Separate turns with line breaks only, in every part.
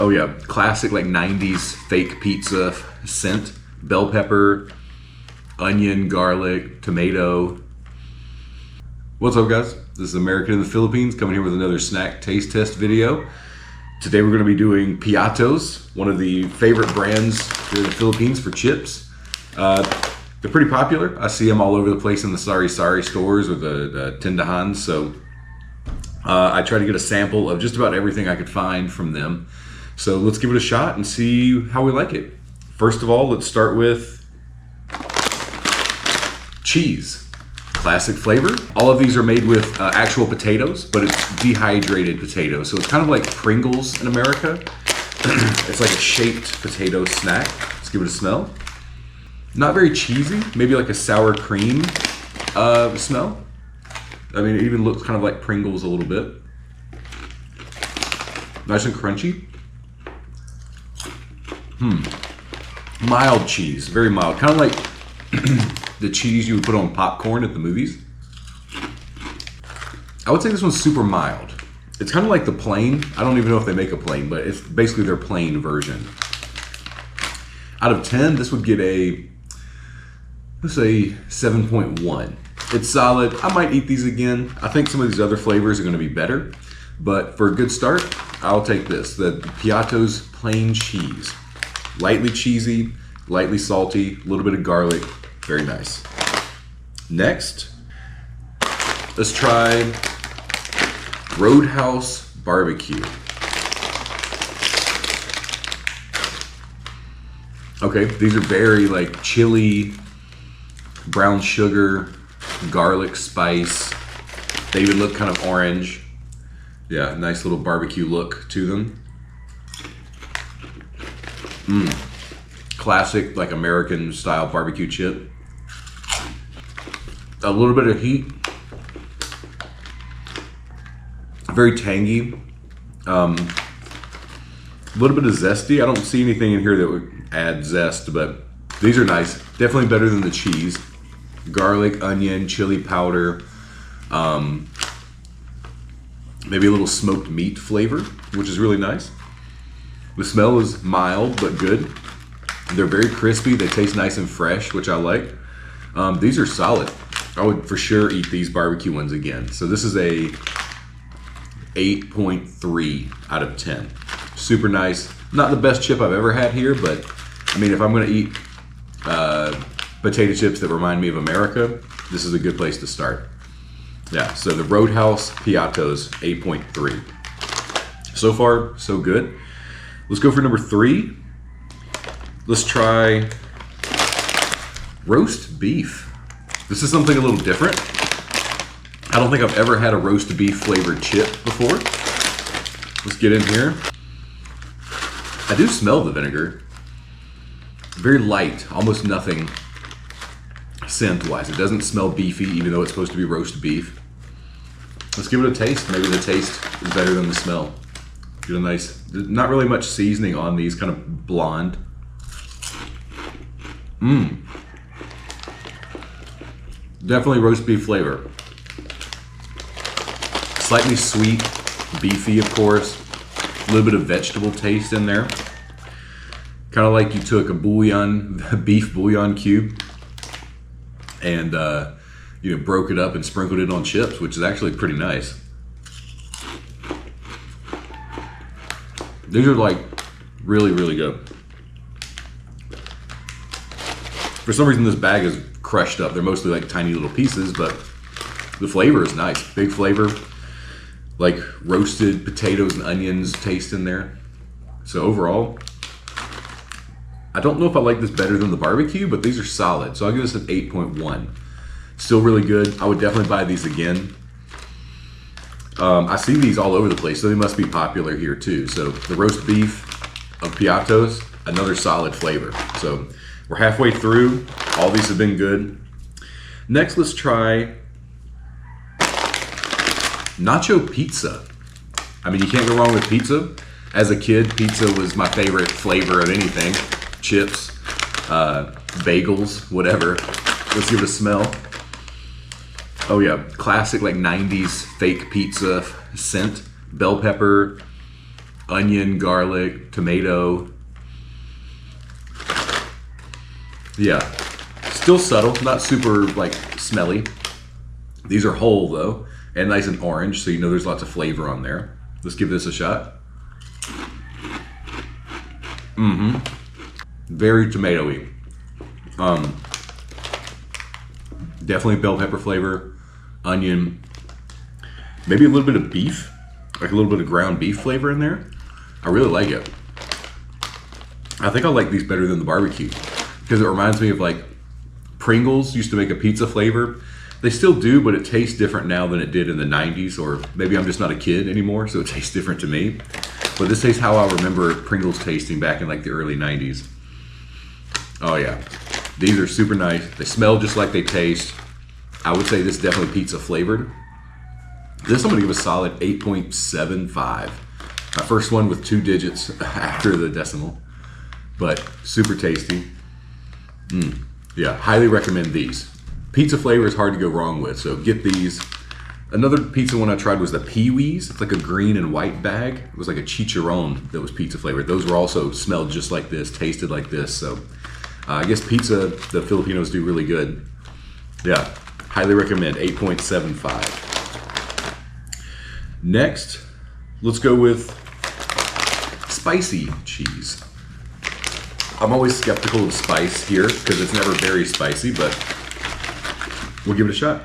Oh yeah, classic like 90s fake pizza scent. Bell pepper, onion, garlic, tomato. What's up guys? This is American in the Philippines coming here with another snack taste test video. Today we're going to be doing Piatos, one of the favorite brands here in the Philippines for chips. They're pretty popular. I see them all over the place in the sari-sari stores or the tindahans. So I try to get a sample of just about everything I could find from them. So let's give it a shot and see how we like it. First of all, let's start with cheese. Classic flavor. All of these are made with actual potatoes, but it's dehydrated potatoes. So it's kind of like Pringles in America. It's like a shaped potato snack. Let's give it a smell. Not very cheesy, maybe like a sour cream smell. I mean, it even looks kind of like Pringles a little bit. Nice and crunchy. Mild cheese, very mild. Kind of like the cheese you would put on popcorn at the movies. I would say this one's super mild. It's kind of like the plain. I don't even know if they make a plain, but it's basically their plain version. Out of 10, this would get a, let's say 7.1. It's solid. I might eat these again. I think some of these other flavors are going to be better, but for a good start, I'll take this, the Piatos plain cheese. Lightly cheesy, lightly salty, a little bit of garlic, very nice. Next, let's try Roadhouse barbecue. Okay, these are very like chili, brown sugar, garlic spice. They even look kind of orange. Yeah, nice little barbecue look to them. Classic like American style barbecue chip. A little bit of heat. Very tangy. A little bit of zesty. I don't see anything in here that would add zest, but these are nice. Definitely better than the cheese. Garlic, onion, chili powder. Maybe a little smoked meat flavor, which is really nice. The smell is mild but good. They're very crispy. They taste nice and fresh, which I like. These are solid. I would for sure eat these barbecue ones again. So this is a 8.3 out of 10. Super nice. Not the best chip I've ever had here, but I mean, if I'm gonna eat potato chips that remind me of America, this is a good place to start. Yeah, so the Roadhouse Piatos, 8.3. So far, so good. Let's go for number 3. Let's try roast beef. This is something a little different. I don't think I've ever had a roast beef flavored chip before. Let's get in here. I do smell the vinegar. Very light, almost nothing scent-wise. It doesn't smell beefy, even though it's supposed to be roast beef. Let's give it a taste. Maybe the taste is better than the smell. Get a nice, not really much seasoning on these, kind of blonde. Definitely roast beef flavor. Slightly sweet, beefy of course. A little bit of vegetable taste in there. Kind of like you took a bouillon, beef bouillon cube, and you know, broke it up and sprinkled it on chips, which is actually pretty nice. These are like really, really good. For some reason, this bag is crushed up. They're mostly like tiny little pieces, but the flavor is nice. Big flavor, like roasted potatoes and onions taste in there. So overall, I don't know if I like this better than the barbecue, but these are solid. So I'll give this an 8.1. Still really good. I would definitely buy these again. I see these all over the place, so they must be popular here too. So the roast beef of Piatos, another solid flavor. So we're halfway through. All these have been good. Next, let's try nacho pizza. I mean, you can't go wrong with pizza. As a kid, pizza was my favorite flavor of anything. Chips, bagels, whatever. Let's give it a smell. Oh yeah, classic like 90s fake pizza scent. Bell pepper, onion, garlic, tomato. Yeah, still subtle, not super like smelly. These are whole though, and nice and orange, so you know there's lots of flavor on there. Let's give this a shot. Very tomatoey. Definitely bell pepper flavor, onion, maybe a little bit of beef, like a little bit of ground beef flavor in there. I really like it. I think I like these better than the barbecue because it reminds me of like Pringles used to make a pizza flavor. They still do, but it tastes different now than it did in the 90s, or maybe I'm just not a kid anymore, so it tastes different to me. But this tastes how I remember Pringles tasting back in like the early 90s. Oh yeah, these are super nice. They smell just like they taste. I would say this is definitely pizza flavored. This I'm gonna give a solid 8.75. My first one with 2 digits after the decimal, but super tasty. Yeah, highly recommend these. Pizza flavor is hard to go wrong with, so get these. Another pizza one I tried was the Pee-wee's. It's like a green and white bag. It was like a chicharron that was pizza flavored. Those were also smelled just like this, tasted like this. So I guess pizza, the Filipinos do really good. Yeah, highly recommend, 8.75. Next, let's go with spicy cheese. I'm always skeptical of spice here because it's never very spicy, but we'll give it a shot.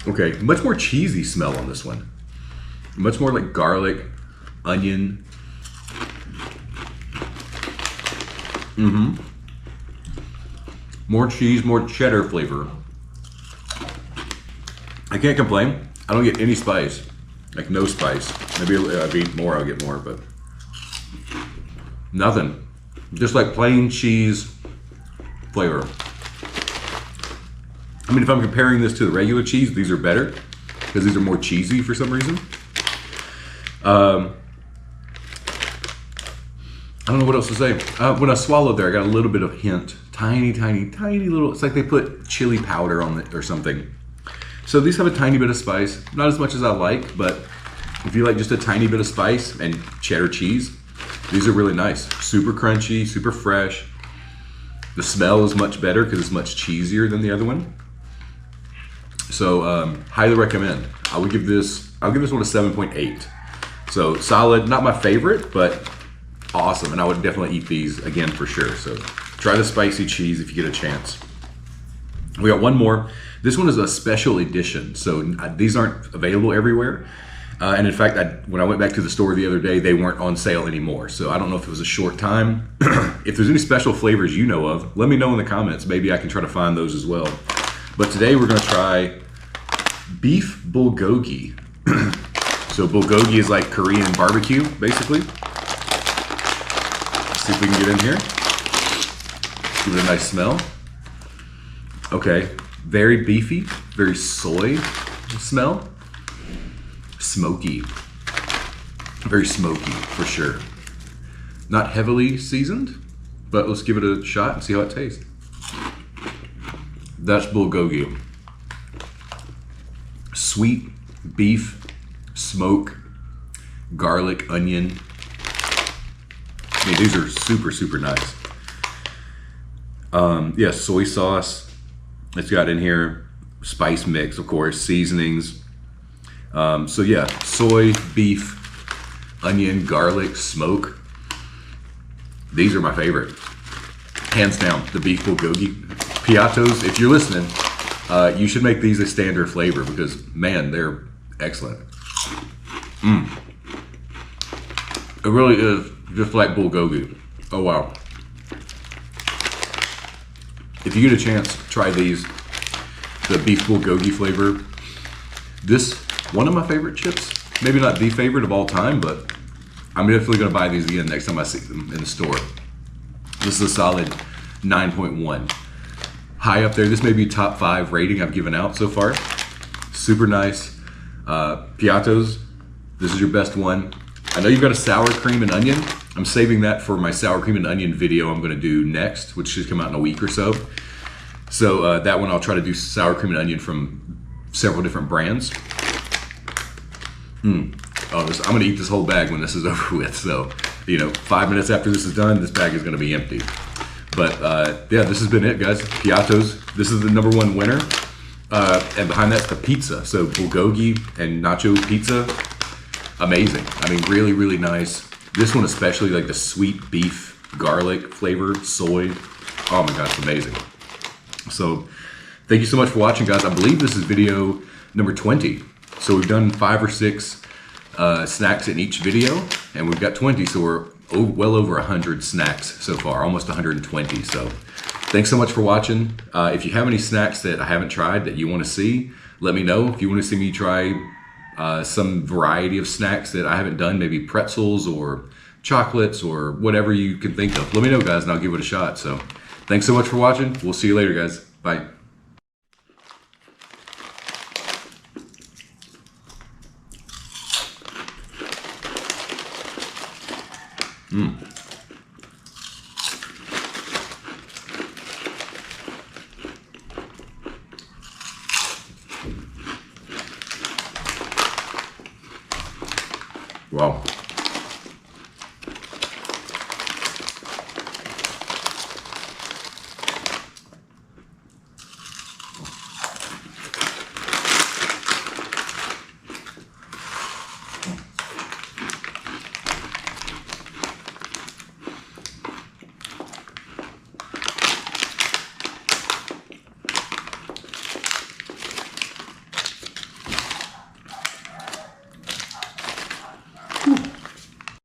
Okay, much more cheesy smell on this one. Much more like garlic, onion. More cheese, more cheddar flavor. I can't complain. I don't get any spice, like no spice. Maybe if I eat more, I'll get more, but nothing. Just like plain cheese flavor. I mean, if I'm comparing this to the regular cheese, these are better because these are more cheesy for some reason. I don't know what else to say. When I swallowed there, I got a little bit of hint. Tiny, tiny, tiny little, it's like they put chili powder on it or something. So these have a tiny bit of spice. Not as much as I like, but if you like just a tiny bit of spice and cheddar cheese, these are really nice. Super crunchy, super fresh. The smell is much better because it's much cheesier than the other one. So highly recommend. I'll give this one a 7.8. So solid, not my favorite, but awesome. And I would definitely eat these again for sure. So try the spicy cheese if you get a chance. We got one more. This one is a special edition. So these aren't available everywhere. And in fact, when I went back to the store the other day, they weren't on sale anymore. So I don't know if it was a short time. If there's any special flavors you know of, let me know in the comments. Maybe I can try to find those as well. But today we're gonna try beef bulgogi. So bulgogi is like Korean barbecue, basically. Let's see if we can get in here. Give it a nice smell. Okay, very beefy, very soy smell. Smoky, very smoky for sure. Not heavily seasoned, but let's give it a shot and see how it tastes. That's bulgogi. Sweet beef, smoke, garlic, onion. I mean, these are super, super nice. Yeah, soy sauce. It's got in here spice mix, of course, seasonings. So yeah, soy, beef, onion, garlic, smoke. These are my favorite. Hands down, the beef bulgogi. Piatos, if you're listening, you should make these a standard flavor because, man, they're excellent. It really is just like bulgogi. Oh, wow. If you get a chance, try these. The beef bulgogi flavor. This, one of my favorite chips. Maybe not the favorite of all time, but I'm definitely going to buy these again next time I see them in the store. This is a solid 9.1. High up there. This may be top 5 rating I've given out so far. Super nice. Piatos, this is your best one. I know you've got a sour cream and onion. I'm saving that for my sour cream and onion video I'm going to do next, which should come out in a week or so. So that one I'll try to do sour cream and onion from several different brands. Oh, I'm gonna eat this whole bag when this is over with. So, 5 minutes after this is done, this bag is gonna be empty. But yeah, this has been it, guys. Piattos. This is the #1 winner. And behind that's the pizza. So bulgogi and nacho pizza. Amazing. I mean, really, really nice. This one especially, like the sweet beef, garlic flavored, soy. Oh my gosh, amazing. So thank you so much for watching, guys. I believe this is video number 20. So we've done 5 or 6 snacks in each video, and we've got 20. So we're well over 100 snacks so far, almost 120. So thanks so much for watching. If you have any snacks that I haven't tried that you want to see, let me know. If you want to see me try some variety of snacks that I haven't done, maybe pretzels or chocolates or whatever you can think of, let me know, guys, and I'll give it a shot. So thanks so much for watching. We'll see you later, guys. Bye. Wow.